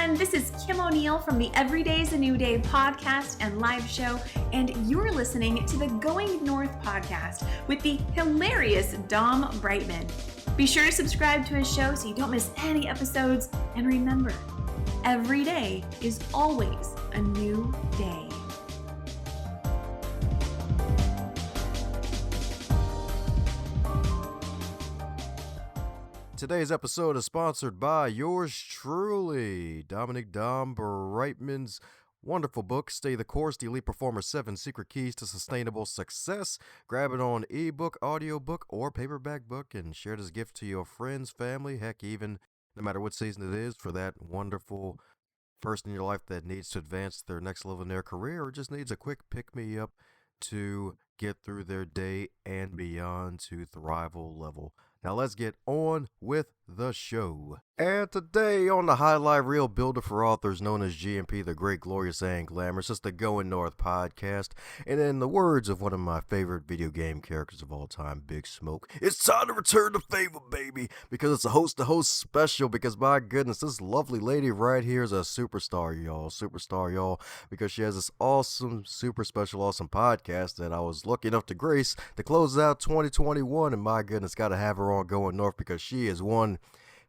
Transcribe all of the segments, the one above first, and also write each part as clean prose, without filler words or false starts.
everyone. This is Kim O'Neill from the Every Day's a New Day podcast and live show, and you're listening to the Going North podcast with the hilarious Dom Brightman. Be sure to subscribe to his show so you don't miss any episodes, and remember, every day is always a new day. Today's episode is sponsored by yours truly, Dominic Dom Brightman's wonderful book, Stay the Course, The Elite Performer 7 Secret Keys to Sustainable Success. Grab it on ebook, audiobook, or paperback book and share this gift to your friends, family, heck, even no matter what season it is, for that wonderful person in your life that needs to advance their next level in their career or just needs a quick pick-me-up to get through their day and beyond to thrival level. Now let's get on with the show. And today on the highlight reel builder for authors known as GMP, the Great, Glorious, and Glamorous, it's the Going North podcast. And in the words of one of my favorite video game characters of all time, Big Smoke, it's time to return the favor, baby, because it's a host-to-host special, because my goodness, this lovely lady right here is a superstar, y'all, because she has this awesome, super special, awesome podcast that I was lucky enough to grace to close out 2021, and my goodness, gotta have her on Going North because she is one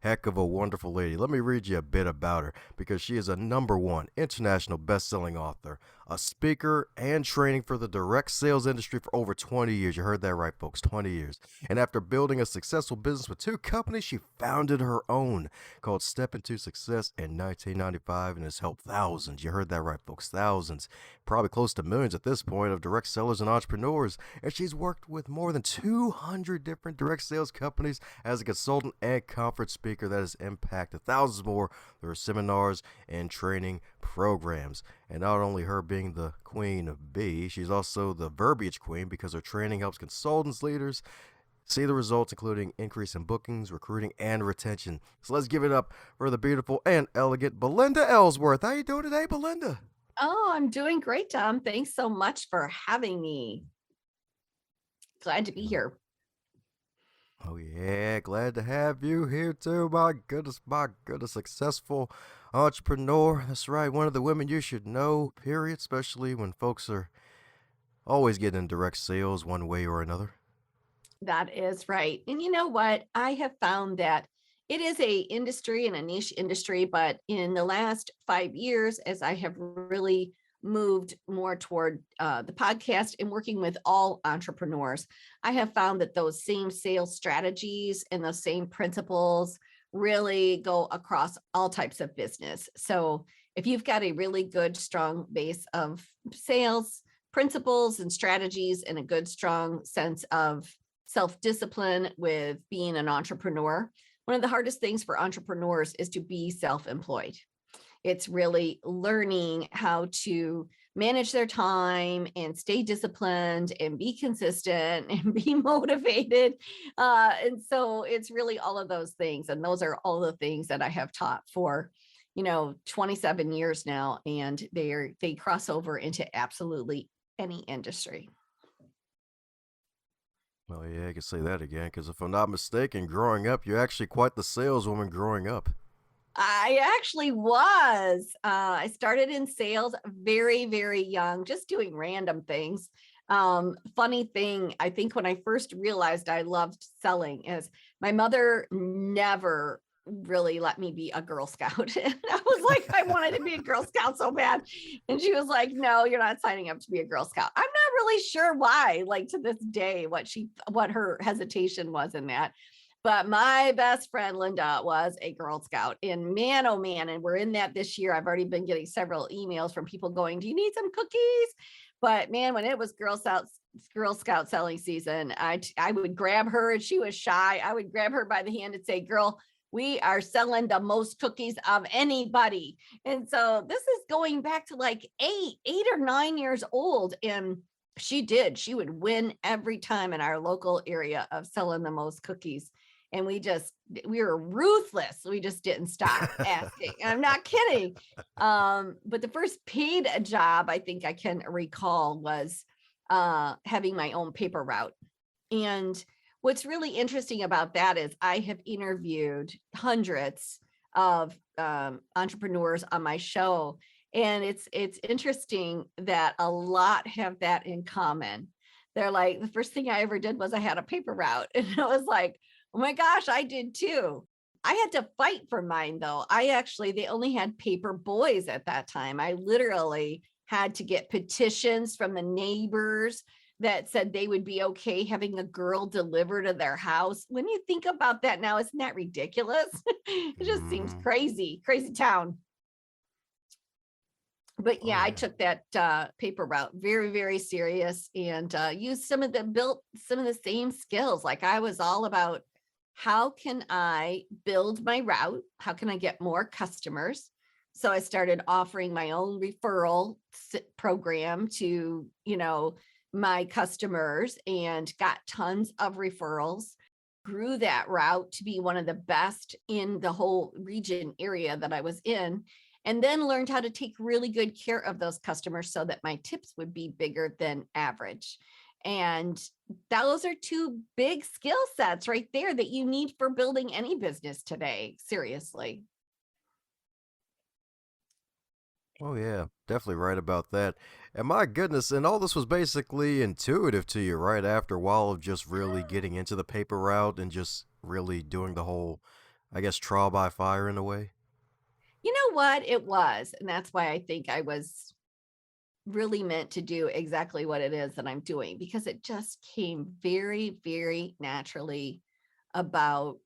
heck of a wonderful lady. Let me read you a bit about her, because she is a #1 international best-selling author, a speaker, and training for the direct sales industry for over 20 years. You heard that right, folks, 20 years. And after building a successful business with 2 companies, she founded her own called Step Into Success in 1995 and has helped thousands. You heard that right, folks, thousands, probably close to millions at this point, of direct sellers and entrepreneurs. And she's worked with more than 200 different direct sales companies as a consultant and conference speaker that has impacted thousands more through her seminars and training programs. And not only her being the queen of B, she's also the verbiage queen, because her training helps consultants, leaders see the results, including increase in bookings, recruiting, and retention. So let's give it up for the beautiful and elegant Belinda Ellsworth. How you doing today, Belinda? Oh, I'm doing great, Tom. Thanks so much for having me. Glad to be here. Oh yeah, glad to have you here too. My goodness, successful entrepreneur. That's right, one of the women you should know, period, especially when folks are always getting in direct sales one way or another. That is right. And you know what? I have found that it is a industry and a niche industry, but in the last 5 years, as I have really moved more toward the podcast and working with all entrepreneurs, I have found that those same sales strategies and those same principles really go across all types of business. So if you've got a really good, strong base of sales principles and strategies and a good, strong sense of self-discipline with being an entrepreneur, one of the hardest things for entrepreneurs is to be self-employed. It's really learning how to manage their time and stay disciplined and be consistent and be motivated. And so it's really all of those things. And those are all the things that I have taught for, 27 years now. And they cross over into absolutely any industry. Well, yeah, I can say that again, because if I'm not mistaken, growing up, you're actually quite the saleswoman growing up. I actually was. I started in sales very, very young, just doing random things. Funny thing, I think when I first realized I loved selling is my mother never really let me be a Girl Scout. And I was like, I wanted to be a Girl Scout so bad. And she was like, no, you're not signing up to be a Girl Scout. I'm not really sure why, like to this day, what her hesitation was in that. But my best friend, Linda, was a Girl Scout, and man, oh man, and we're in that this year. I've already been getting several emails from people going, do you need some cookies? But man, when it was Girl Scout selling season, I would grab her, and she was shy. I would grab her by the hand and say, girl, we are selling the most cookies of anybody. And so this is going back to like 8 or 9 years old. And she would win every time in our local area of selling the most cookies. And we were ruthless. We just didn't stop asking. I'm not kidding. But the first paid job I think I can recall was having my own paper route. And what's really interesting about that is I have interviewed hundreds of entrepreneurs on my show. And it's interesting that a lot have that in common. They're like, the first thing I ever did was I had a paper route. And I was like, oh my gosh, I did too. I had to fight for mine though. They only had paper boys at that time. I literally had to get petitions from the neighbors that said they would be okay having a girl deliver to their house. When you think about that now, isn't that ridiculous? It just seems crazy town. But yeah, I took that paper route very, very serious, and built some of the same skills. Like I was all about, how can I build my route? How can I get more customers? So I started offering my own referral program to, my customers, and got tons of referrals, grew that route to be one of the best in the whole region area that I was in, and then learned how to take really good care of those customers so that my tips would be bigger than average. And those are two big skill sets right there that you need for building any business today. Seriously. Oh yeah, definitely right about that. And my goodness, and all this was basically intuitive to you right after a while of just really getting into the paper route and just really doing the whole, I guess, trial by fire in a way. You know what? It was. And that's why I think I was really meant to do exactly what it is that I'm doing, because it just came very, very naturally about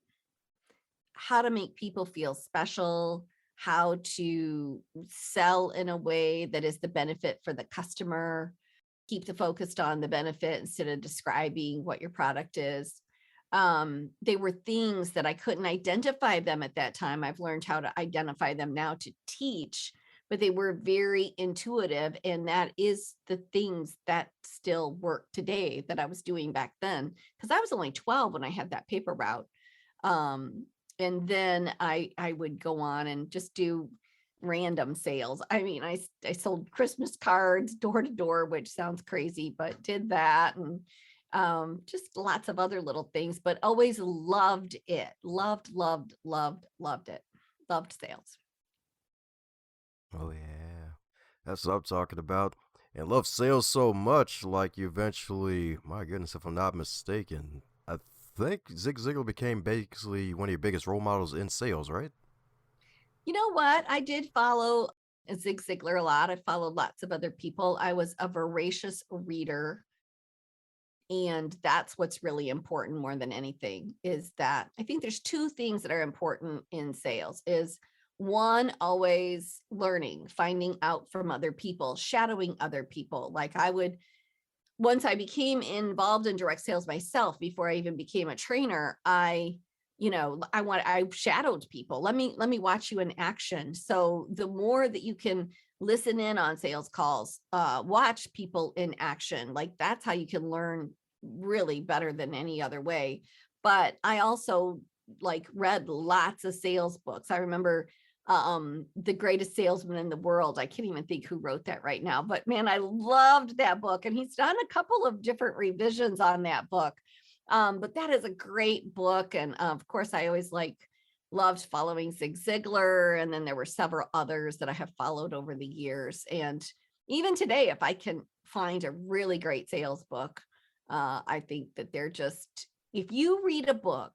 how to make people feel special, how to sell in a way that is the benefit for the customer, keep the focused on the benefit instead of describing what your product is. They were things that I couldn't identify them at that time. I've learned how to identify them now to teach, but they were very intuitive. And that is the things that still work today that I was doing back then, because I was only 12 when I had that paper route. And then I would go on and just do random sales. I mean, I sold Christmas cards door to door, which sounds crazy, but did that. And just lots of other little things, but always loved it. Loved it. Loved sales. Oh yeah, that's what I'm talking about. And love sales so much, like you eventually, my goodness, if I'm not mistaken, I think Zig Ziglar became basically one of your biggest role models in sales, right? You know what? I did follow Zig Ziglar a lot. I followed lots of other people. I was a voracious reader. And that's what's really important more than anything, is that I think there's two things that are important in sales. Is one, always learning, finding out from other people, shadowing other people. Like once I became involved in direct sales myself, before I even became a trainer, I shadowed people. Let me watch you in action. So the more that you can listen in on sales calls, watch people in action, like that's how you can learn really better than any other way. But I also read lots of sales books. I remember The Greatest Salesman in the World. I can't even think who wrote that right now, but man, I loved that book. And he's done a couple of different revisions on that book. But that is a great book. And of course, I always loved following Zig Ziglar. And then there were several others that I have followed over the years. And even today, if I can find a really great sales book, I think that they're just, if you read a book,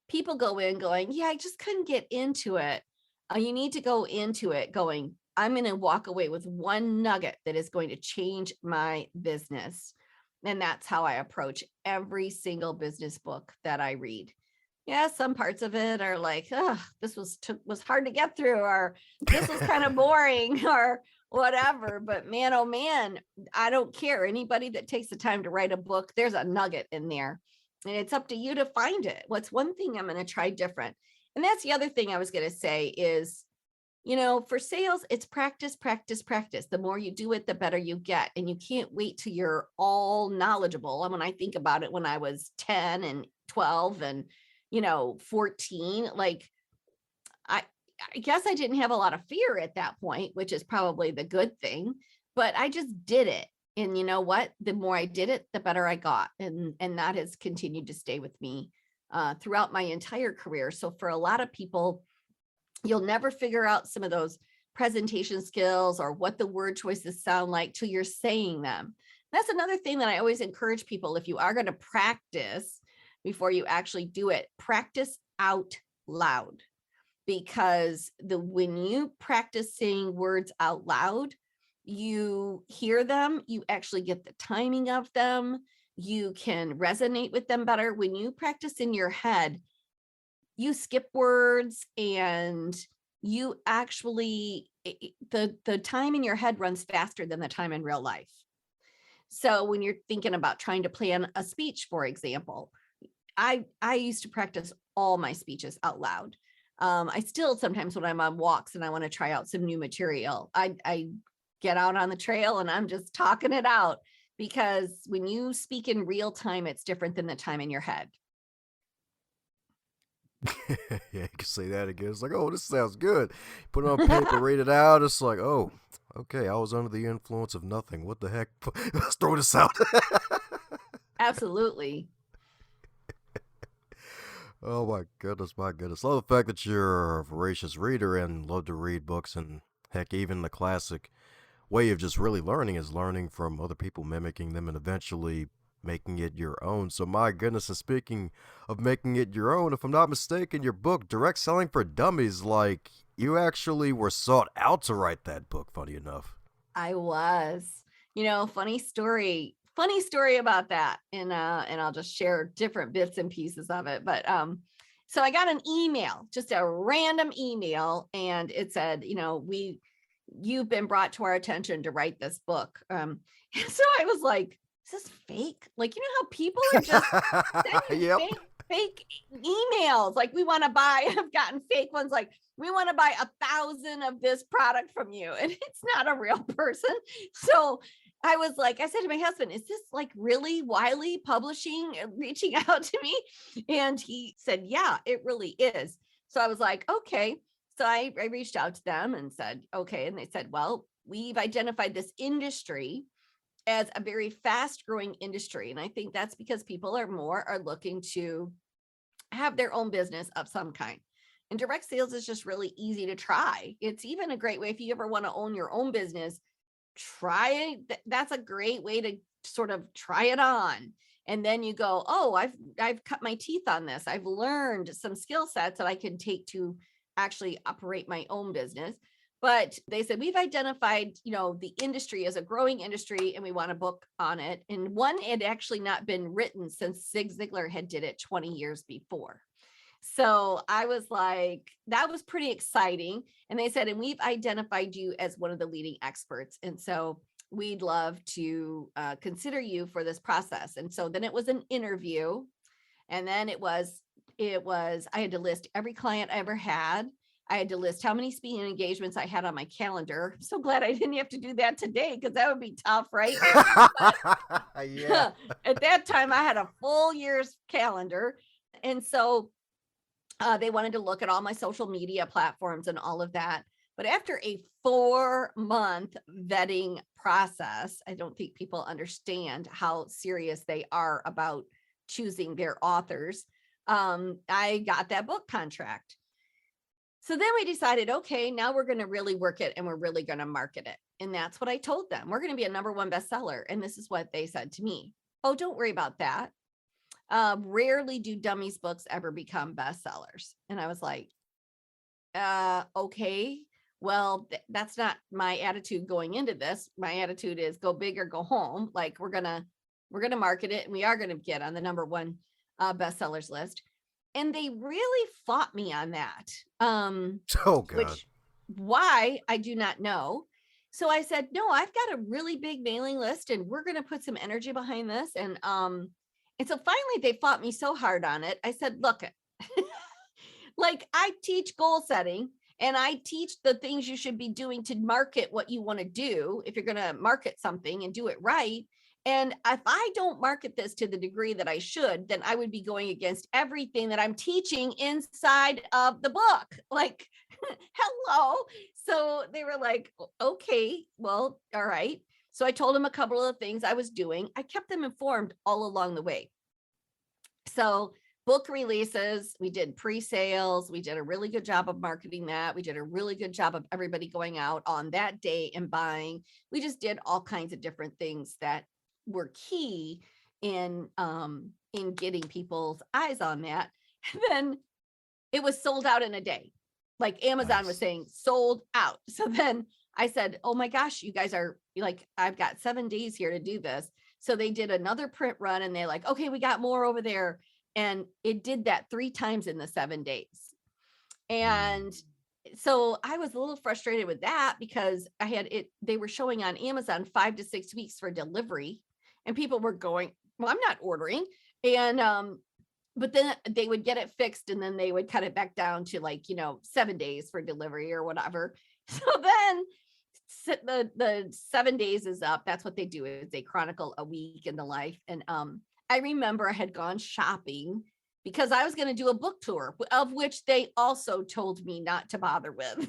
people go in going, yeah, I just couldn't get into it. You need to go into it going, I'm going to walk away with one nugget that is going to change my business. And that's how I approach every single business book that I read. Yeah, some parts of it are like, oh, this was hard to get through, or this was kind of boring, or whatever. But man, oh man, I don't care. Anybody that takes the time to write a book, there's a nugget in there. And it's up to you to find it. What's one thing I'm going to try different? And that's the other thing I was going to say is, for sales, it's practice, practice, practice. The more you do it, the better you get. And you can't wait till you're all knowledgeable. And when I think about it, when I was 10 and 12 and 14, I guess I didn't have a lot of fear at that point, which is probably the good thing, but I just did it. And you know what? The more I did it, the better I got. And that has continued to stay with me throughout my entire career. So for a lot of people, You'll never figure out some of those presentation skills or what the word choices sound like till you're saying them. That's another thing that I always encourage people. If you are going to practice before you actually do it, practice out loud, because when you practice saying words out loud, you hear them, you actually get the timing of them, you can resonate with them better. When you practice in your head, you skip words, and you actually, the time in your head runs faster than the time in real life. So when you're thinking about trying to plan a speech, for example, I used to practice all my speeches out loud. I still sometimes, when I'm on walks and I want to try out some new material, I get out on the trail and I'm just talking it out, because when you speak in real time, it's different than the time in your head. Yeah, you can say that again. It's like, oh, this sounds good. Put it on paper, read it out. It's like, oh, okay, I was under the influence of nothing. What the heck? Let's throw this out. Absolutely. Oh my goodness, my goodness. Love the fact that you're a voracious reader and love to read books, and heck, even the classic way of just really learning is learning from other people, mimicking them, and eventually making it your own. So my goodness, and speaking of making it your own, if I'm not mistaken, your book, Direct Selling for Dummies, like you actually were sought out to write that book, funny enough. I was, funny story about that. And I'll just share different bits and pieces of it. But so I got an email, just a random email, and it said, you've been brought to our attention to write this book. And so I was like, is this fake? Like, how people are just sending Yep. fake emails. Like, we want to buy, I've gotten fake ones. Like, we want to buy 1,000 of this product from you. And it's not a real person. So I was like, I said to my husband, is this like really Wiley Publishing reaching out to me? And he said, yeah, it really is. So I was like, okay. So I reached out to them and said, okay. And they said, well, we've identified this industry as a very fast growing industry. And I think that's because people are looking to have their own business of some kind. And direct sales is just really easy to try. It's even a great way, if you ever want to own your own business, try it. That's a great way to sort of try it on. And then you go, oh, I've cut my teeth on this. I've learned some skill sets that I can take to actually operate my own business. But they said, we've identified, the industry as a growing industry, and we want a book on it. And one had actually not been written since Zig Ziglar had did it 20 years before. So I was like, that was pretty exciting. And they said, and we've identified you as one of the leading experts. And so we'd love to consider you for this process. And so then it was an interview. And then it was, I had to list every client I ever had. I had to list how many speaking engagements I had on my calendar. I'm so glad I didn't have to do that today, because that would be tough, right? Yeah. At that time, I had a full year's calendar. And so they wanted to look at all my social media platforms and all of that. But after a 4-month vetting process, I don't think people understand how serious they are about choosing their authors. I got that book contract. So then we decided, okay, now we're going to really work it and we're really going to market it. And that's what I told them. We're going to be a #1 bestseller. And this is what they said to me. Oh, don't worry about that. Rarely do Dummies books ever become bestsellers. And I was like, okay, well, that's not my attitude going into this. My attitude is go big or go home. Like, we're going to market it, and we are going to get on the #1 bestsellers list. And they really fought me on that. Oh, God. Which, why, I do not know. So I said, no, I've got a really big mailing list, and we're going to put some energy behind this. And so finally they fought me so hard on it. I said, look, like, I teach goal setting, and I teach the things you should be doing to market what you want to do if you're going to market something and do it right. And if I don't market this to the degree that I should, then I would be going against everything that I'm teaching inside of the book. Like, hello. So they were like, okay, well, all right. So I told them a couple of things I was doing. I kept them informed all along the way. So book releases. We did pre-sales. We did a really good job of marketing that. We did a really good job of everybody going out on that day and buying. We just did all kinds of different things that were key in getting people's eyes on that. And then it was sold out in a day. Like Amazon was saying, sold out. So then I said, oh my gosh, you guys are like, I've got 7 days here to do this. So they did another print run and they're like, okay, we got more over there. And it did that 3 times in the 7 days. And so I was a little frustrated with that because I had it, they were showing on Amazon 5 to 6 weeks for delivery, and people were going, well, I'm not ordering. And, but then they would get it fixed and then they would cut it back down to like, 7 days for delivery or whatever. So then the 7 days is up. That's what they do, is they chronicle a week in the life. And I remember I had gone shopping because I was going to do a book tour, of which they also told me not to bother with. So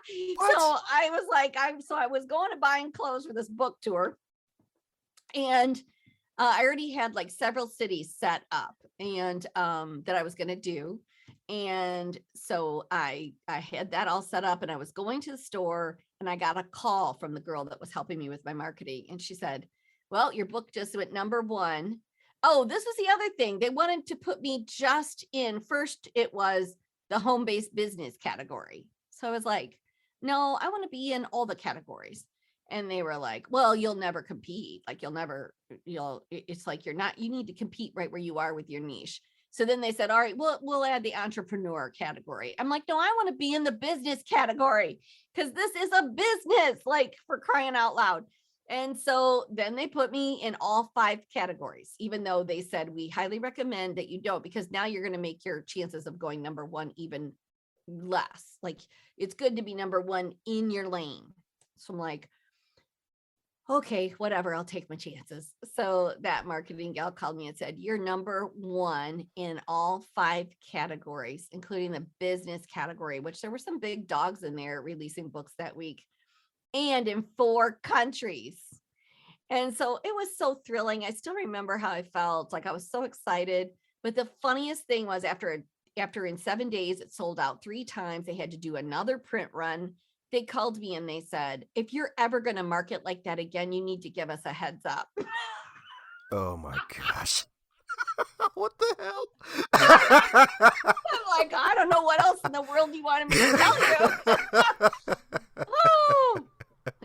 I was like, I was going to buying clothes for this book tour. And I already had like several cities set up and that I was going to do. And so I had that all set up, and I was going to the store, and I got a call from the girl that was helping me with my marketing. And she said, well, your book just went #1. Oh, this was the other thing. They wanted to put me just in, first it was the home-based business category. So I was like, no, I want to be in all the categories. And they were like, well, you'll never compete. Like it's like, you need to compete right where you are with your niche. So then they said, all right, we'll add the entrepreneur category. I'm like, no, I want to be in the business category because this is a business, like, for crying out loud. And so then they put me in all 5 categories, even though they said, we highly recommend that you don't, because now you're going to make your chances of going #1 even less. Like, it's good to be #1 in your lane. So I'm like, okay, whatever, I'll take my chances. So that marketing gal called me and said, you're #1 in all 5 categories, including the business category, which there were some big dogs in there releasing books that week, and in 4 countries. And so it was so thrilling. I still remember how I felt. Like, I was so excited. But the funniest thing was after in 7 days, it sold out 3 times. They had to do another print run. They called me and they said, if you're ever going to market like that again, you need to give us a heads up. Oh my gosh. What the hell? I'm like, I don't know what else in the world you wanted me to tell you. Oh,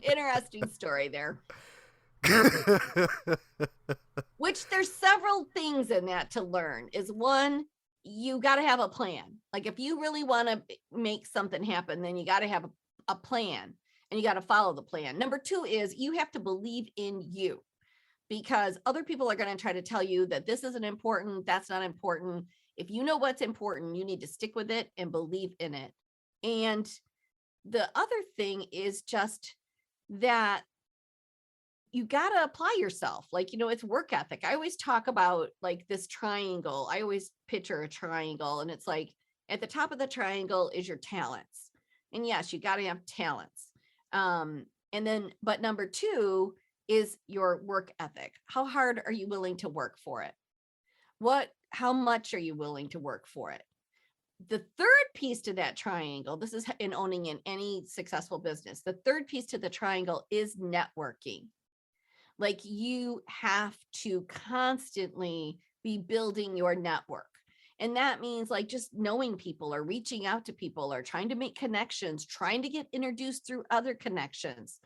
interesting story there. Which there's several things in that to learn. Is one, you got to have a plan. Like, if you really want to make something happen, then you got to have a plan, and you got to follow the plan. Number 2 is you have to believe in you, because other people are going to try to tell you that this isn't important, that's not important. If you know what's important, you need to stick with it and believe in it. And the other thing is just that you got to apply yourself. Like, it's work ethic. I always talk about like this triangle. I always picture a triangle, and it's like at the top of the triangle is your talents. And yes, you got to have talents. And then, but number 2 is your work ethic. How hard are you willing to work for it? How much are you willing to work for it? The third piece to that triangle, this is in owning in any successful business. The third piece to the triangle is networking. Like, you have to constantly be building your network. And that means like just knowing people, or reaching out to people, or trying to make connections, trying to get introduced through other connections.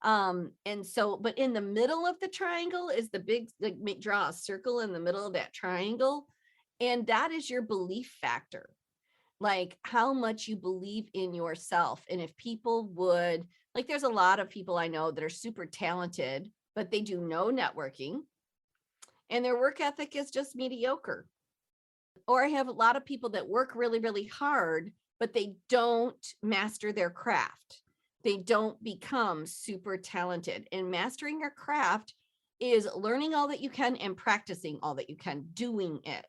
And so, but in the middle of the triangle is the big, like, draw a circle in the middle of that triangle. And that is your belief factor. Like, how much you believe in yourself. And if people would, like, there's a lot of people I know that are super talented, but they do no networking, and their work ethic is just mediocre. Or I have a lot of people that work really, really hard, but they don't master their craft. They don't become super talented. And mastering your craft is learning all that you can and practicing all that you can, doing it.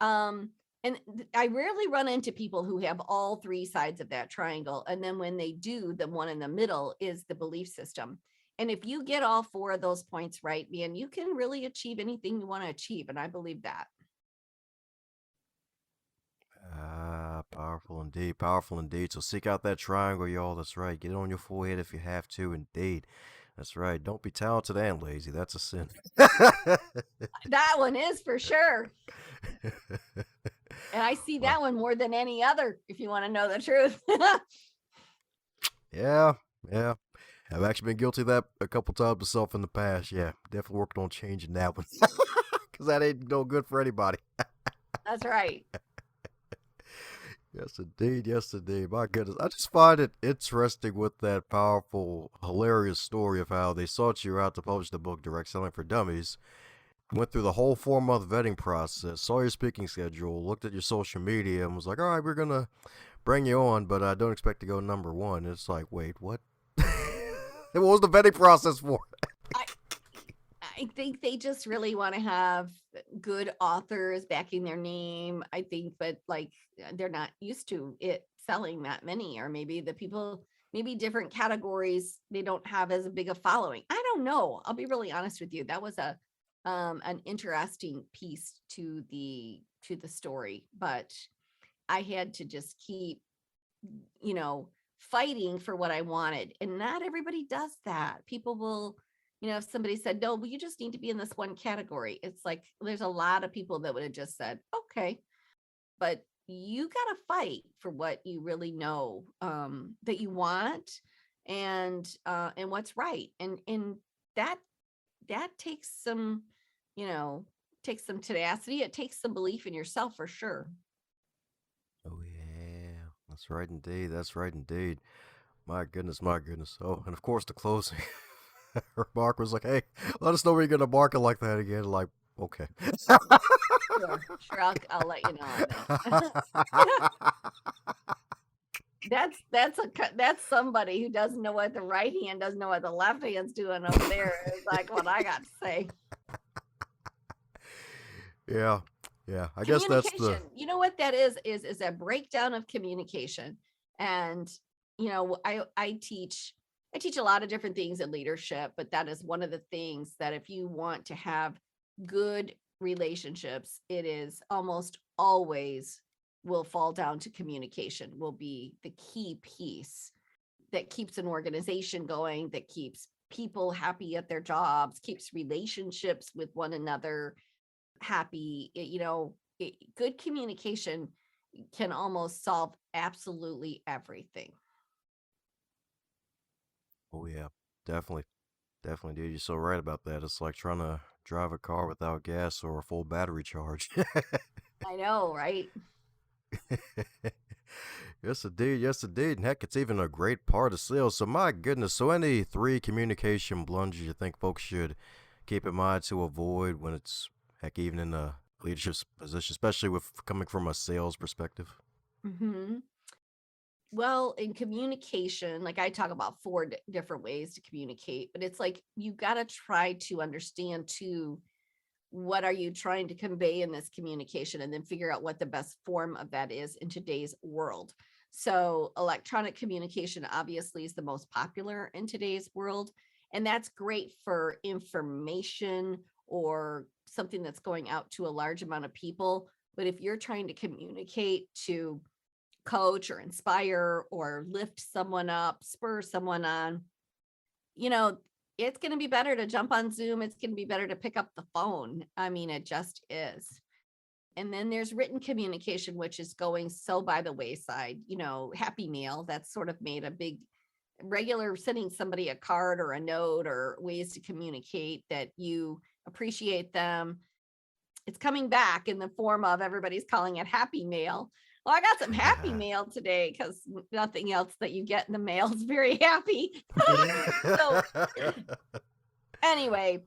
And I rarely run into people who have all 3 sides of that triangle. And then when they do, the one in the middle is the belief system. And if you get all 4 of those points right, man, you can really achieve anything you want to achieve. And I believe that. Powerful indeed. Powerful indeed. So seek out that triangle, y'all. That's right. Get it on your forehead if you have to. Indeed. That's right. Don't be talented and lazy. That's a sin. That one is for sure. And I see that one more than any other, if you want to know the truth. Yeah. Yeah. I've actually been guilty of that a couple times myself in the past. Yeah. Definitely worked on changing that one. Because that ain't no good for anybody. That's right. Yes, indeed. Yes, indeed. My goodness. I just find it interesting with that powerful, hilarious story of how they sought you out to publish the book Direct Selling for Dummies. Went through the whole 4-month vetting process, saw your speaking schedule, looked at your social media, and was like, all right, we're going to bring you on, but I don't expect to go number one. It's like, wait, what? What was the vetting process for? I think they just really want to have good authors backing their name. I think, but like they're not used to it selling that many, or maybe the people, maybe different categories, they don't have as big a following. I don't know. I'll be really honest with you. That was an interesting piece to the story, but I had to just keep, fighting for what I wanted. And not everybody does that. People will, if somebody said, no, well, you just need to be in this one category. It's like, there's a lot of people that would have just said, okay, but you got to fight for what you really know, that you want, and what's right. And that takes some, takes some tenacity. It takes some belief in yourself for sure. Oh, yeah. That's right, indeed. That's right, indeed. My goodness, my goodness. Oh, and of course, the closing. Mark was like, hey, let us know when you're going to bark it like that again. Like, okay. Sure, I'll let you know on that. That's somebody who doesn't know what the right hand doesn't know what the left hand's doing over there. It's like what I got to say. Yeah. Yeah. I guess that's the, you know what that is a breakdown of communication. And, I teach a lot of different things in leadership, but that is one of the things that if you want to have good relationships, it is almost always will fall down to communication, will be the key piece that keeps an organization going, that keeps people happy at their jobs, keeps relationships with one another happy. Good communication can almost solve absolutely everything. oh, yeah, definitely. Definitely, dude. You're so right about that. It's like trying to drive a car without gas or a full battery charge. I know, right? Yes, indeed. Yes, indeed. And heck, it's even a great part of sales. So, my goodness. So, any 3 communication blunders you think folks should keep in mind to avoid when it's, heck, even in a leadership position, especially with coming from a sales perspective? Mm-hmm. Well, in communication, like I talk about 4 different ways to communicate, but it's like you got to try to understand too, what are you trying to convey in this communication, and then figure out what the best form of that is in today's world. So electronic communication obviously is the most popular in today's world, and that's great for information or something that's going out to a large amount of people. But if you're trying to communicate to coach or inspire or lift someone up, spur someone on, it's going to be better to jump on Zoom. It's going to be better to pick up the phone. I mean, it just is. And then there's written communication, which is going so by the wayside. Happy Mail, that's sort of made a big regular, sending somebody a card or a note or ways to communicate that you appreciate them. It's coming back in the form of everybody's calling it Happy Mail. Well, I got some happy mail today because nothing else that you get in the mail is very happy. So anyway,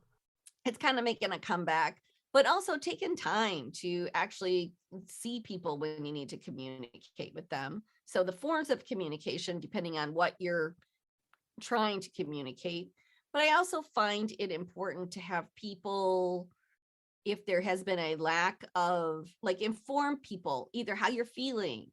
it's kind of making a comeback, but also taking time to actually see people when you need to communicate with them. So the forms of communication, depending on what you're trying to communicate. But I also find it important to have people, if there has been a lack of, like, inform people either how you're feeling,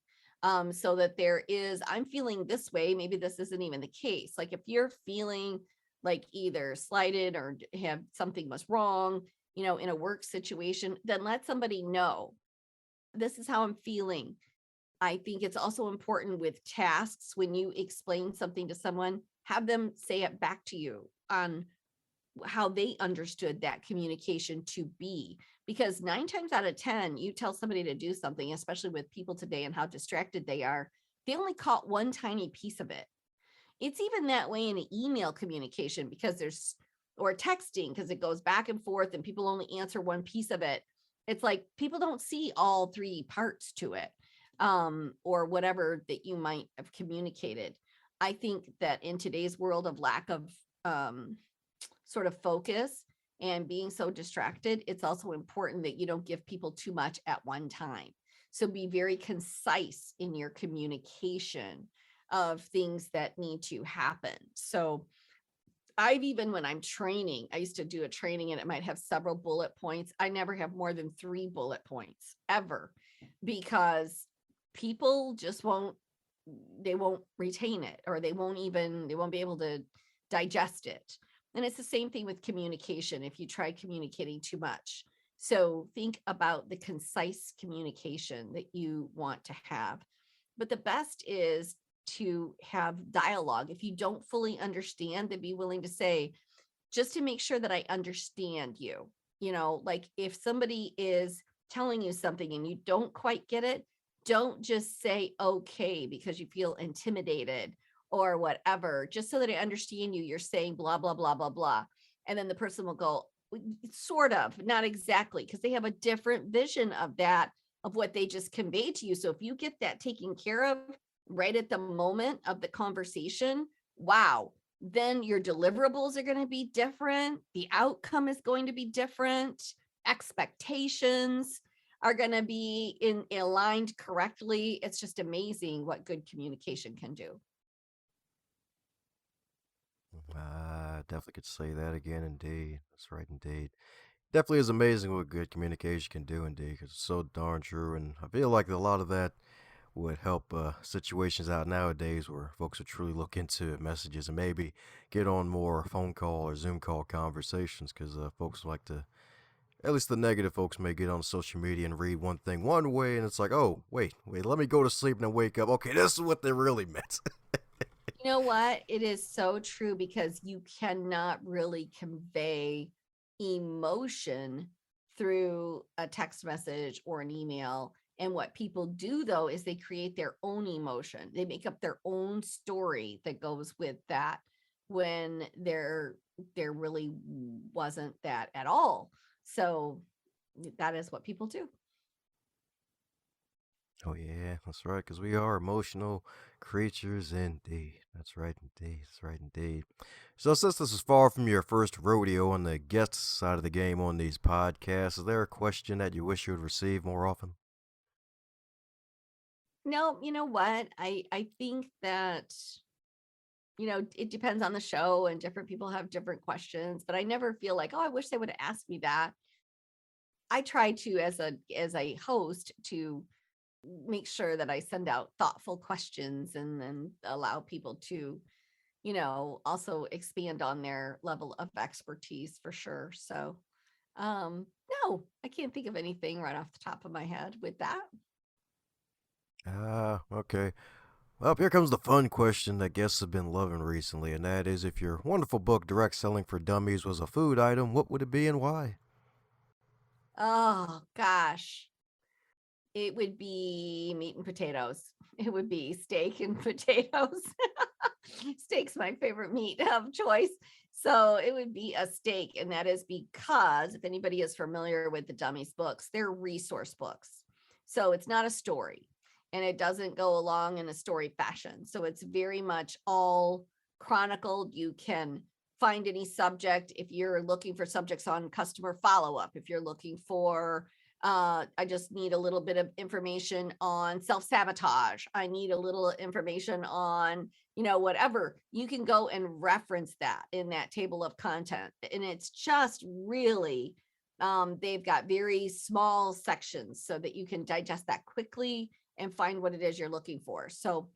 so that there is, I'm feeling this way, maybe this isn't even the case. Like if you're feeling like either slighted or have something was wrong, in a work situation, then let somebody know, this is how I'm feeling. I think it's also important with tasks. When you explain something to someone, have them say it back to you on how they understood that communication to be. Because 9 times out of 10, you tell somebody to do something, especially with people today and how distracted they are, they only caught one tiny piece of it. It's even that way in email communication because or texting, because it goes back and forth and people only answer one piece of it. It's like people don't see all three parts to it, or whatever that you might have communicated. I think that in today's world of lack of sort of focus and being so distracted, it's also important that you don't give people too much at one time. So be very concise in your communication of things that need to happen. So when I'm training, I used to do a training and it might have several bullet points. I never have more than 3 bullet points ever, because people just won't retain it, or they won't be able to digest it. And it's the same thing with communication if you try communicating too much. So think about the concise communication that you want to have. But the best is to have dialogue. If you don't fully understand, then be willing to say, just to make sure that I understand you. Like if somebody is telling you something and you don't quite get it, don't just say okay because you feel intimidated or whatever. Just so that I understand you, you're saying blah, blah, blah, blah, blah. And then the person will go, sort of, not exactly, because they have a different vision of that, of what they just conveyed to you. So if you get that taken care of right at the moment of the conversation, wow, then your deliverables are going to be different. The outcome is going to be different. Expectations are going to be aligned correctly. It's just amazing what good communication can do. I definitely could say that again, indeed. That's right, indeed. Definitely is amazing what good communication can do, indeed, because it's so darn true. And I feel like a lot of that would help situations out nowadays where folks would truly look into messages and maybe get on more phone call or Zoom call conversations, because folks like to, at least the negative folks may get on social media and read one thing one way, and it's like, oh, wait, let me go to sleep and then wake up. Okay, this is what they really meant. You know what? It is so true, because you cannot really convey emotion through a text message or an email. And what people do, though, is they create their own emotion. They make up their own story that goes with that, when there really wasn't that at all. So that is what people do. Oh, yeah, that's right, because we are emotional creatures indeed. That's right, indeed. That's right, indeed. So, since this is far from your first rodeo on the guest side of the game on these podcasts, is there a question that you wish you would receive more often? No, you know what? I think that, it depends on the show and different people have different questions, but I never feel like, oh, I wish they would have asked me that. I try to, as a host, to make sure that I send out thoughtful questions and then allow people to, also expand on their level of expertise for sure. So, no, I can't think of anything right off the top of my head with that. Okay. Well, here comes the fun question that guests have been loving recently, and that is, if your wonderful book, Direct Selling for Dummies, was a food item, what would it be and why? Oh gosh. It would be meat and potatoes. It would be steak and potatoes. Steak's my favorite meat of choice. So it would be a steak. And that is because, if anybody is familiar with the Dummies books, they're resource books. So it's not a story, and it doesn't go along in a story fashion. So it's very much all chronicled. You can find any subject if you're looking for subjects on customer follow-up, if you're looking for I just need a little bit of information on self-sabotage, I need a little information on, whatever, you can go and reference that in that table of content. And it's just really, they've got very small sections so that you can digest that quickly and find what it is you're looking for. So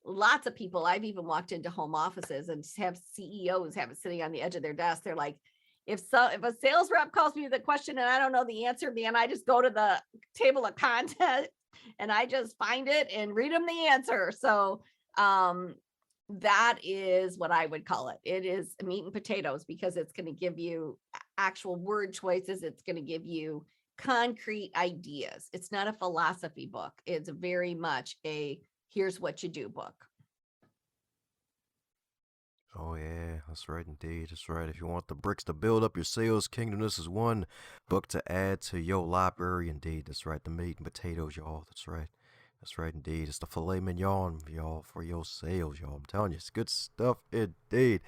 lots of people, I've even walked into home offices and have CEOs have it sitting on the edge of their desk. They're like, if a sales rep calls me with a question and I don't know the answer, man, I just go to the table of content and I just find it and read them the answer. So that is what I would call it. It is meat and potatoes because it's going to give you actual word choices. It's going to give you concrete ideas. It's not a philosophy book. It's very much a here's what you do book. Oh, yeah, that's right indeed. That's right. If you want the bricks to build up your sales kingdom, this is one book to add to your library indeed. That's right. The meat and potatoes, y'all. That's right. That's right indeed. It's the filet mignon, y'all, for your sales, y'all. I'm telling you, it's good stuff indeed.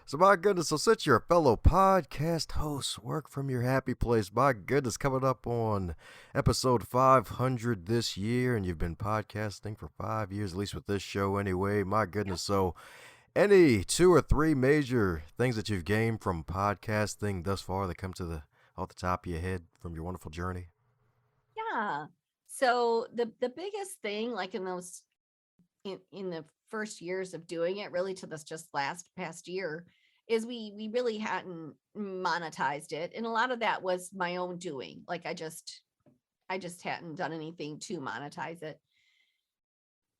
So, my goodness, so since you're a fellow podcast host, work from your happy place. My goodness, coming up on episode 500 this year, and you've been podcasting for 5 years, at least with this show anyway. My goodness, so any 2 or 3 major things that you've gained from podcasting thus far that come to the off the top of your head from your wonderful journey? Yeah. So the biggest thing, like in those in the first years of doing it, really to this just past year, is we really hadn't monetized it. And a lot of that was my own doing. Like I just hadn't done anything to monetize it.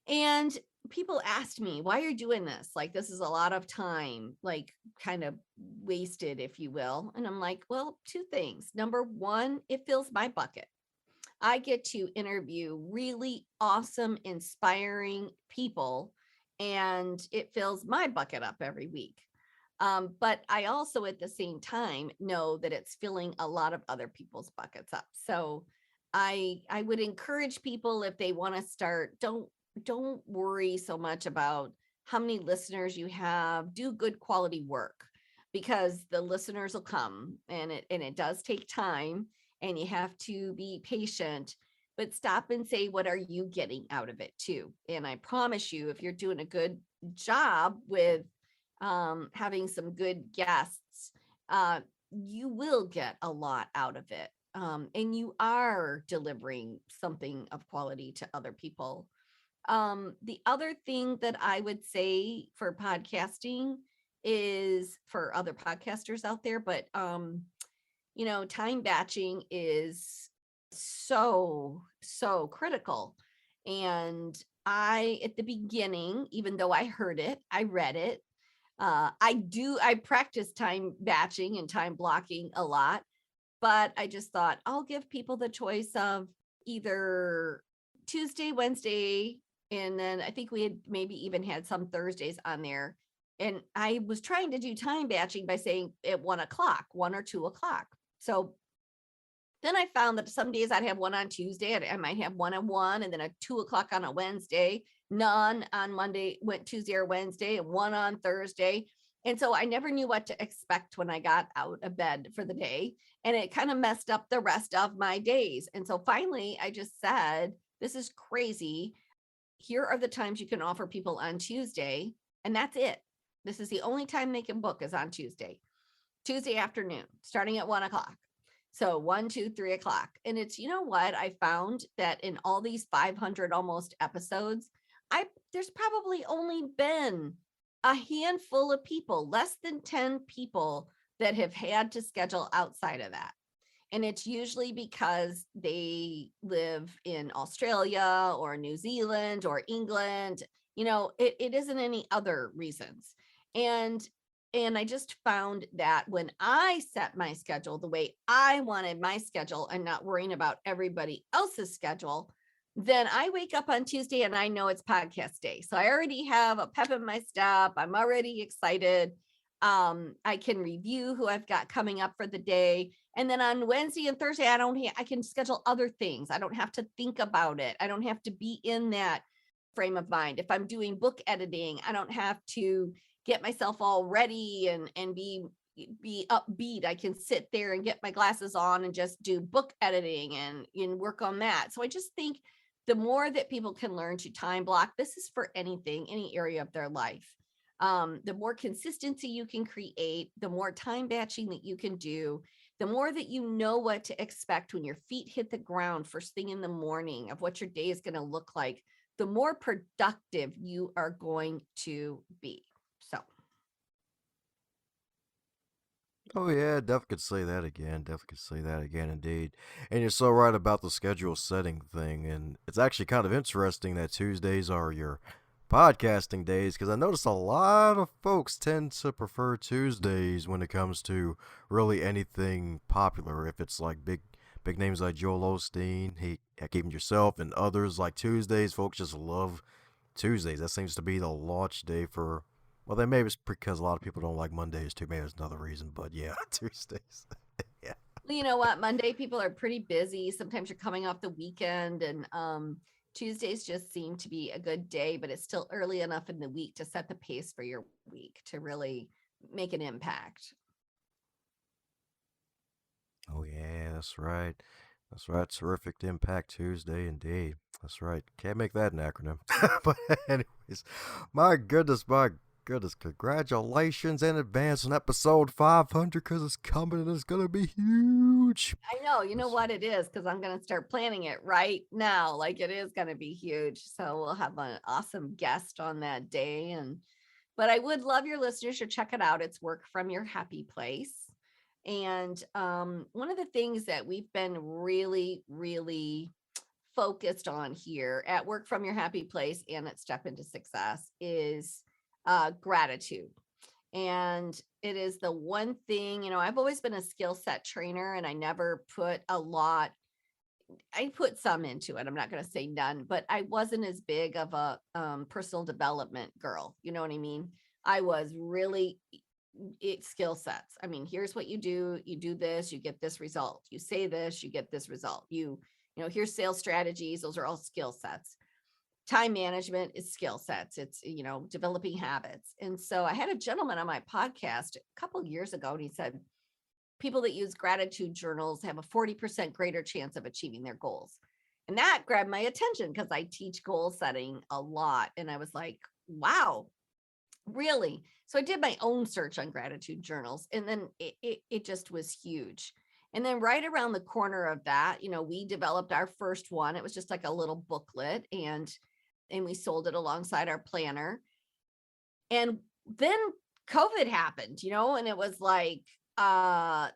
And people asked me, why are you doing this? Like, this is a lot of time, like kind of wasted, if you will. And I'm like, well, 2 things. Number one, it fills my bucket. I get to interview really awesome, inspiring people, and it fills my bucket up every week. But I also, at the same time, know that it's filling a lot of other people's buckets up. So I would encourage people, if they want to start, don't worry so much about how many listeners you have. Do good quality work, because the listeners will come, and it does take time, and you have to be patient, but stop and say, what are you getting out of it too? And I promise you, if you're doing a good job with having some good guests, you will get a lot out of it. And you are delivering something of quality to other people. The other thing that I would say for podcasting is, for other podcasters out there, but time batching is so critical. And at the beginning, even though I heard it, I read it, I practice time batching and time blocking a lot, but I just thought I'll give people the choice of either Tuesday, Wednesday, and then I think we had maybe even had some Thursdays on there. And I was trying to do time batching by saying at 1:00, 1 or 2 o'clock. So then I found that some days I'd have one on Tuesday, I might have one at 1, and then at 2 o'clock on a Wednesday, none on Monday, went Tuesday or Wednesday, and 1 on Thursday. And so I never knew what to expect when I got out of bed for the day. And it kind of messed up the rest of my days. And so finally, I just said, this is crazy. Here are the times you can offer people on Tuesday, and that's it. This is the only time they can book, is on Tuesday afternoon, starting at 1 o'clock. So 1, 2, 3 o'clock. And it's, you know what? I found that in all these 500 almost episodes, there's probably only been a handful of people, less than 10 people, that have had to schedule outside of that. And it's usually because they live in Australia or New Zealand or England. It isn't any other reasons. And I just found that when I set my schedule the way I wanted my schedule and not worrying about everybody else's schedule, then I wake up on Tuesday and I know it's podcast day. So I already have a pep in my step. I'm already excited. I can review who I've got coming up for the day. And then on Wednesday and Thursday, I can schedule other things. I don't have to think about it. I don't have to be in that frame of mind. If I'm doing book editing, I don't have to get myself all ready and be upbeat. I can sit there and get my glasses on and just do book editing and work on that. So I just think the more that people can learn to time block, this is for anything, any area of their life. The more consistency you can create, the more time batching that you can do, the more that you know what to expect when your feet hit the ground first thing in the morning of what your day is going to look like, the more productive you are going to be. So. Oh yeah, definitely could say that again. Definitely could say that again, indeed. And you're so right about the schedule setting thing. And it's actually kind of interesting that Tuesdays are your podcasting days because I noticed a lot of folks tend to prefer Tuesdays when it comes to really anything popular. If it's like big names like Joel Osteen, heck, even yourself and others like Tuesdays, folks just love Tuesdays. That seems to be the launch day for. Well, then maybe it's because a lot of people don't like Mondays too. Maybe there's another reason, but yeah, Tuesdays. Yeah. Well, you know what? Monday people are pretty busy. Sometimes you're coming off the weekend, and Tuesdays just seem to be a good day, but it's still early enough in the week to set the pace for your week to really make an impact. Oh yeah, that's right. That's right. Terrific Impact Tuesday, indeed. That's right. Can't make that an acronym. But anyways, my goodness, congratulations in advance on episode 500 because it's coming and it's gonna be huge. I know, you know what it is, because I'm going to start planning it right now. Like it is going to be huge. So we'll have an awesome guest on that day. But I would love your listeners to check it out. It's Work from Your Happy Place. And one of the things that we've been really, really focused on here at Work from Your Happy Place and at Step into Success is gratitude. And it is the one thing, I've always been a skill set trainer and I never put a lot, I put some into it. I'm not going to say none, but I wasn't as big of a personal development girl. You know what I mean? I was really skill sets. I mean, here's what you do this, you get this result. You say this, you get this result. Here's sales strategies. Those are all skill sets. Time management is skill sets. It's, developing habits. And so I had a gentleman on my podcast a couple of years ago, and he said, people that use gratitude journals have a 40% greater chance of achieving their goals. And that grabbed my attention because I teach goal setting a lot. And I was like, wow, really? So I did my own search on gratitude journals, and then it just was huge. And then right around the corner of that, we developed our first one. It was just like a little booklet, and we sold it alongside our planner. And then COVID happened, and it was like, for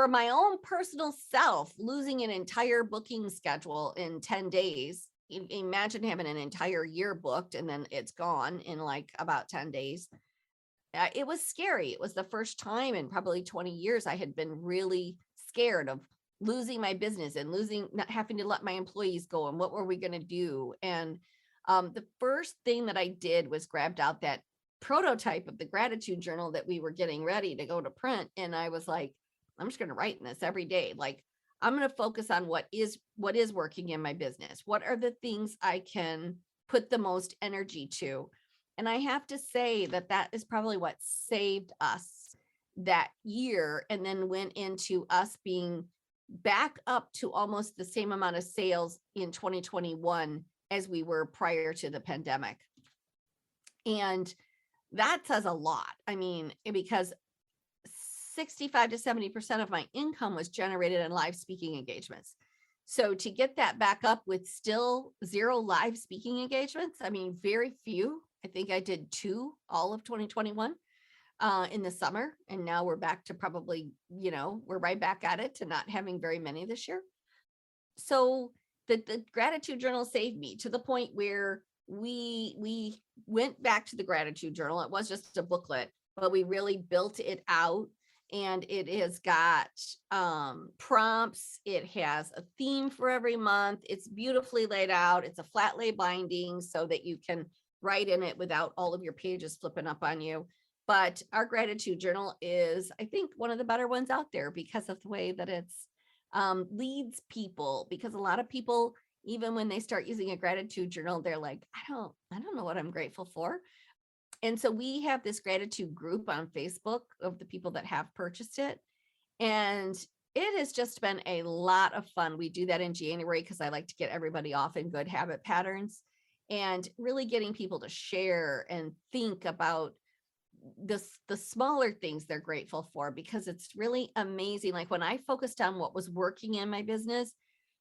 my own personal self, losing an entire booking schedule in 10 days. Imagine having an entire year booked and then it's gone in like about 10 days. It was scary. It was the first time in probably 20 years I had been really scared of losing my business and not having to let my employees go. And what were we going to do? And the first thing that I did was grabbed out that prototype of the gratitude journal that we were getting ready to go to print. And I was like, I'm just going to write in this every day. Like, I'm going to focus on what is working in my business. What are the things I can put the most energy to? And I have to say that is probably what saved us that year, and then went into us being back up to almost the same amount of sales in 2021 as we were prior to the pandemic. And that says a lot. I mean, because 65 to 70% of my income was generated in live speaking engagements. So to get that back up with still 0 live speaking engagements, I mean, very few. I think I did 2 all of 2021 in the summer. And now we're back to probably, we're right back at it to not having very many this year. So the gratitude journal saved me to the point where we went back to the gratitude journal. It was just a booklet, but we really built it out. And it has got prompts. It has a theme for every month. It's beautifully laid out. It's a flat lay binding so that you can write in it without all of your pages flipping up on you. But our gratitude journal is, I think, one of the better ones out there because of the way that it's leads people. Because a lot of people, even when they start using a gratitude journal, they're like, I don't know what I'm grateful for. And so we have this gratitude group on Facebook of the people that have purchased it. And it has just been a lot of fun. We do that in January because I like to get everybody off in good habit patterns, and really getting people to share and think about the smaller things they're grateful for, because it's really amazing. Like when I focused on what was working in my business,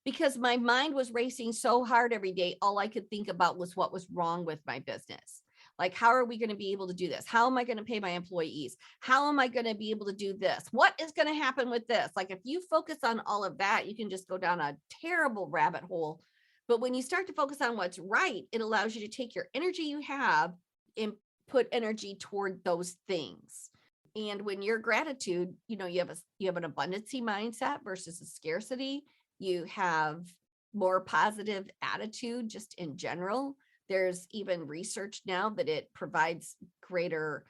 because my mind was racing so hard every day, all I could think about was what was wrong with my business. Like, how are we going to be able to do this? How am I going to pay my employees? How am I going to be able to do this? What is going to happen with this? Like, if you focus on all of that, you can just go down a terrible rabbit hole. But when you start to focus on what's right, it allows you to take your energy you have and put energy toward those things. And when your gratitude, you have an abundancy mindset versus a scarcity, you have more positive attitude just in general. There's even research now that it provides greater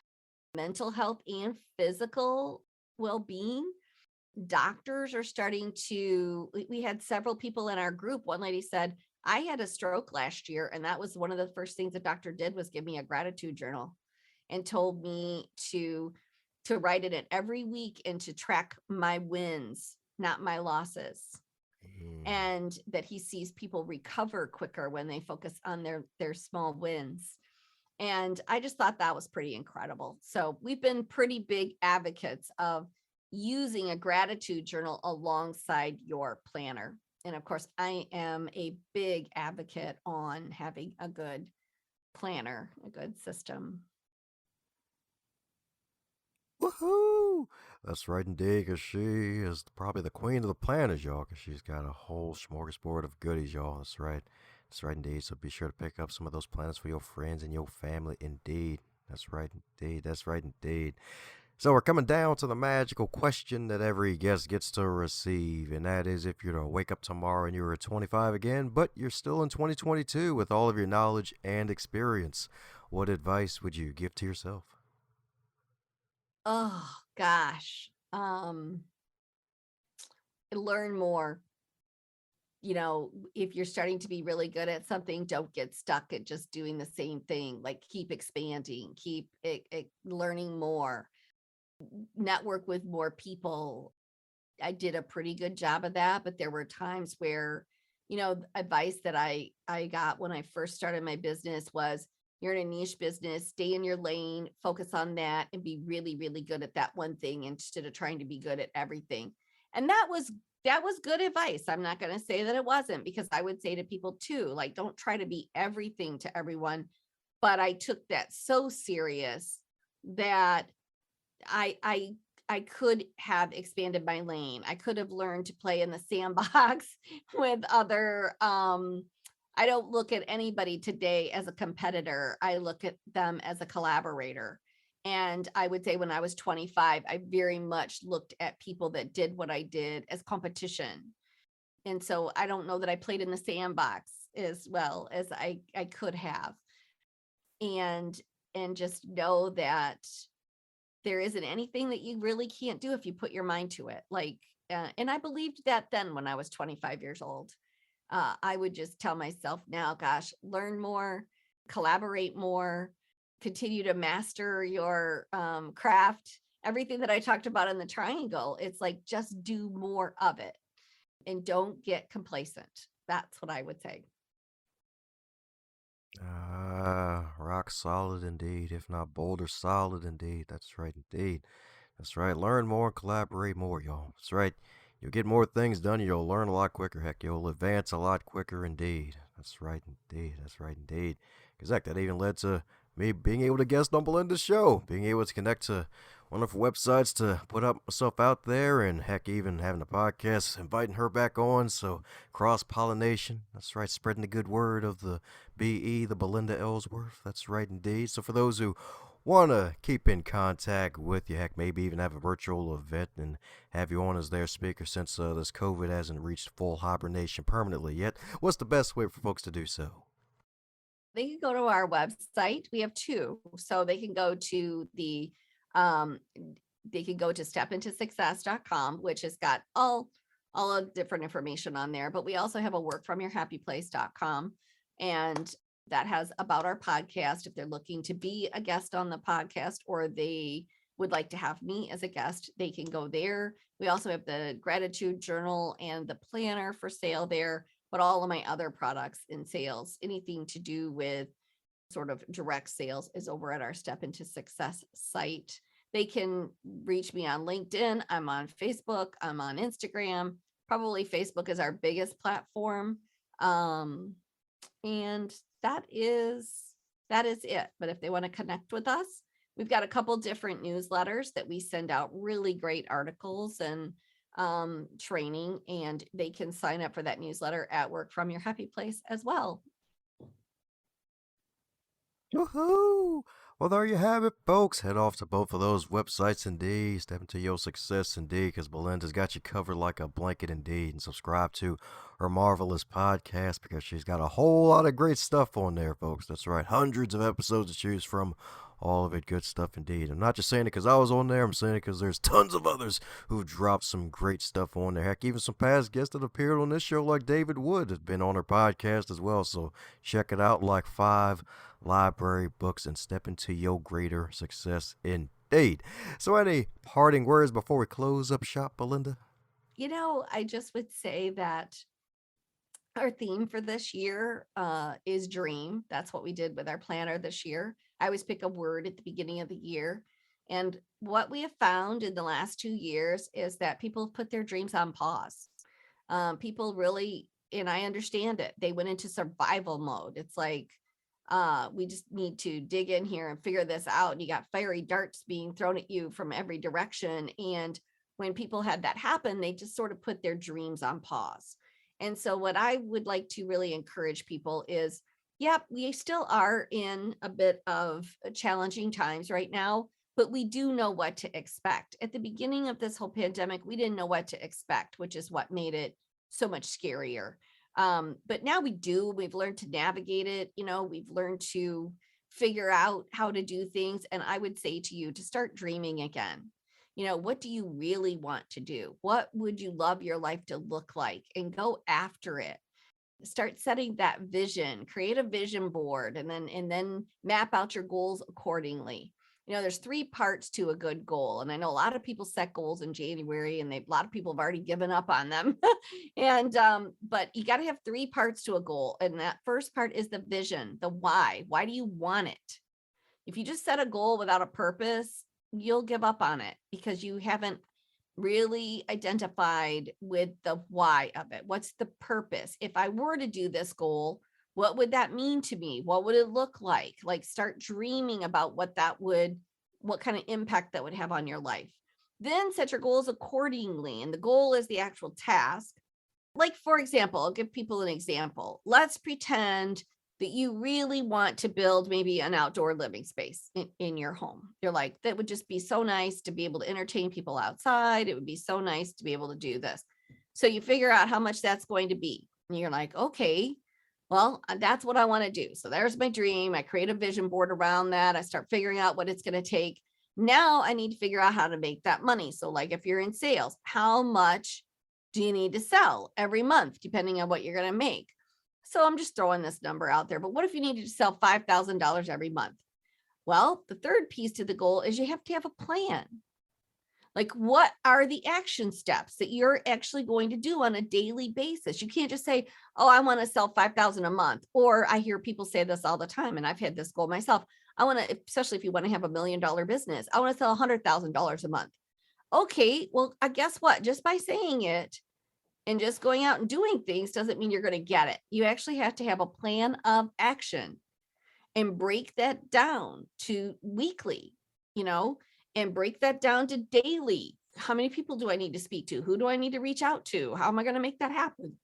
mental health and physical well-being. Doctors are starting to, we had several people in our group. One lady said, I had a stroke last year, and that was one of the first things the doctor did was give me a gratitude journal and told me to write it in every week and to track my wins, not my losses. And that he sees people recover quicker when they focus on their small wins. And I just thought that was pretty incredible. So we've been pretty big advocates of using a gratitude journal alongside your planner. And of course, I am a big advocate on having a good planner, a good system. Woohoo! That's right indeed, because she is probably the queen of the planners, y'all, because she's got a whole smorgasbord of goodies, y'all. That's right. That's right indeed. So be sure to pick up some of those planners for your friends and your family, indeed. That's right indeed. That's right indeed. So we're coming down to the magical question that every guest gets to receive, and that is if you're to wake up tomorrow and you're 25 again, but you're still in 2022 with all of your knowledge and experience, what advice would you give to yourself? Oh gosh. Learn more. If you're starting to be really good at something, don't get stuck at just doing the same thing. Like, keep expanding, keep learning more, network with more people. I did a pretty good job of that, but there were times where, advice that I got when I first started my business was, you're in a niche business, stay in your lane, focus on that, and be really, really good at that one thing instead of trying to be good at everything. And that was good advice. I'm not going to say that it wasn't, because I would say to people too, like, don't try to be everything to everyone. But I took that so serious that I could have expanded my lane. I could have learned to play in the sandbox with other, I don't look at anybody today as a competitor. I look at them as a collaborator. And I would say when I was 25, I very much looked at people that did what I did as competition. And so I don't know that I played in the sandbox as well as I could have. And just know that there isn't anything that you really can't do if you put your mind to it. Like, and I believed that then when I was 25 years old. I would just tell myself now, gosh, learn more, collaborate more, continue to master your craft. Everything that I talked about in the triangle, it's like, just do more of it and don't get complacent. That's what I would say. Rock solid indeed, if not boulder solid indeed. That's right indeed. That's right. Learn more, collaborate more, y'all. That's right. You'll get more things done. You'll learn a lot quicker. Heck, you'll advance a lot quicker indeed. That's right indeed. That's right indeed. Because heck, that even led to me being able to guest on Belinda's show, being able to connect to wonderful websites to put up myself out there, and heck, even having a podcast, inviting her back on. So cross-pollination. That's right. Spreading the good word of the BE, the Belinda Ellsworth. That's right indeed. So for those who want to keep in contact with you, heck, maybe even have a virtual event and have you on as their speaker since this COVID hasn't reached full hibernation permanently yet, what's the best way for folks to do so? They can go to our website. We have two. So they can go to stepintosuccess.com, which has got all of different information on there. But we also have a workfromyourhappyplace.com. And that has about our podcast. If they're looking to be a guest on the podcast, or they would like to have me as a guest, they can go there. We also have the gratitude journal and the planner for sale there, but all of my other products in sales, anything to do with sort of direct sales, is over at our Step Into Success site. They can reach me on LinkedIn. I'm on Facebook. I'm on Instagram. Probably Facebook is our biggest platform. And that is that is it. But if they want to connect with us, we've got a couple different newsletters that we send out, really great articles and training, and they can sign up for that newsletter at Work From Your Happy Place as well. Woohoo! Well, there you have it, folks. Head off to both of those websites, indeed. Step into your success, indeed, because Belinda's got you covered like a blanket, indeed. And subscribe to her marvelous podcast because she's got a whole lot of great stuff on there, folks. That's right. Hundreds of episodes to choose from. All of it good stuff, indeed. I'm not just saying it because I was on there. I'm saying it because there's tons of others who've dropped some great stuff on there. Heck, even some past guests that appeared on this show, like David Wood, has been on her podcast as well. So check it out, like 5 library books, and step into your greater success indeed. So any parting words before we close up shop, Belinda? I just would say that our theme for this year is dream. That's what we did with our planner this year. I always pick a word at the beginning of the year. And what we have found in the last 2 years is that people have put their dreams on pause. People really, and I understand it, they went into survival mode. It's like, we just need to dig in here and figure this out. And you got fiery darts being thrown at you from every direction. And when people had that happen, they just sort of put their dreams on pause. And so what I would like to really encourage people is, yep, we still are in a bit of challenging times right now, but we do know what to expect. At the beginning of this whole pandemic, we didn't know what to expect, which is what made it so much scarier. But now we do. We've learned to navigate it. We've learned to figure out how to do things. And I would say to you to start dreaming again. What do you really want to do? What would you love your life to look like? And go after it. Start setting that vision, create a vision board, and then map out your goals accordingly. There's 3 parts to a good goal. And I know a lot of people set goals in January, and a lot of people have already given up on them. But you got to have 3 parts to a goal. And that first part is the vision, the why. Why do you want it? If you just set a goal without a purpose, you'll give up on it because you haven't really identified with the why of it. What's the purpose? If I were to do this goal, what would that mean to me? What would it look like? Like, start dreaming about what kind of impact that would have on your life. Then set your goals accordingly. And the goal is the actual task. Like, for example, I'll give people an example. Let's pretend that you really want to build maybe an outdoor living space in your home. You're like, that would just be so nice to be able to entertain people outside. It would be so nice to be able to do this. So you figure out how much that's going to be. And you're like, okay, well, that's what I want to do. So there's my dream. I create a vision board around that. I start figuring out what it's going to take. Now I need to figure out how to make that money. So like, if you're in sales, how much do you need to sell every month, depending on what you're going to make? So I'm just throwing this number out there, but what if you needed to sell $5,000 every month? Well, the third piece to the goal is you have to have a plan. Like, what are the action steps that you're actually going to do on a daily basis? You can't just say, oh, I want to sell 5,000 a month. Or I hear people say this all the time, and I've had this goal myself. I want to, especially if you want to have $1 million business, I want to sell $100,000 a month. Okay, well, I guess what? Just by saying it and just going out and doing things doesn't mean you're going to get it. You actually have to have a plan of action and break that down to weekly, and break that down to daily. How many people do I need to speak to? Who do I need to reach out to? How am I going to make that happen?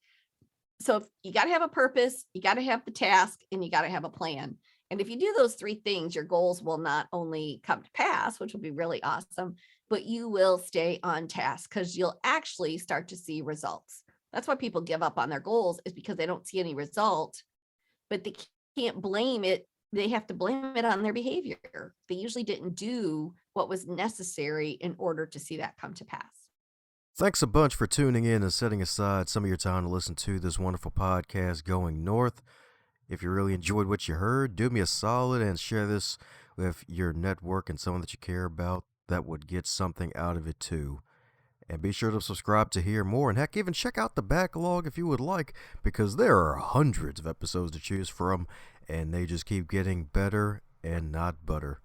So you got to have a purpose, you got to have the task, and you got to have a plan. And if you do those 3 things, your goals will not only come to pass, which will be really awesome, but you will stay on task because you'll actually start to see results. That's why people give up on their goals, is because they don't see any result, but they can't blame it. They have to blame it on their behavior. They usually didn't do what was necessary in order to see that come to pass. Thanks a bunch for tuning in and setting aside some of your time to listen to this wonderful podcast, Going North. If you really enjoyed what you heard, do me a solid and share this with your network and someone that you care about that would get something out of it too. And be sure to subscribe to hear more, and heck, even check out the backlog if you would like, because there are hundreds of episodes to choose from, and they just keep getting better and not butter.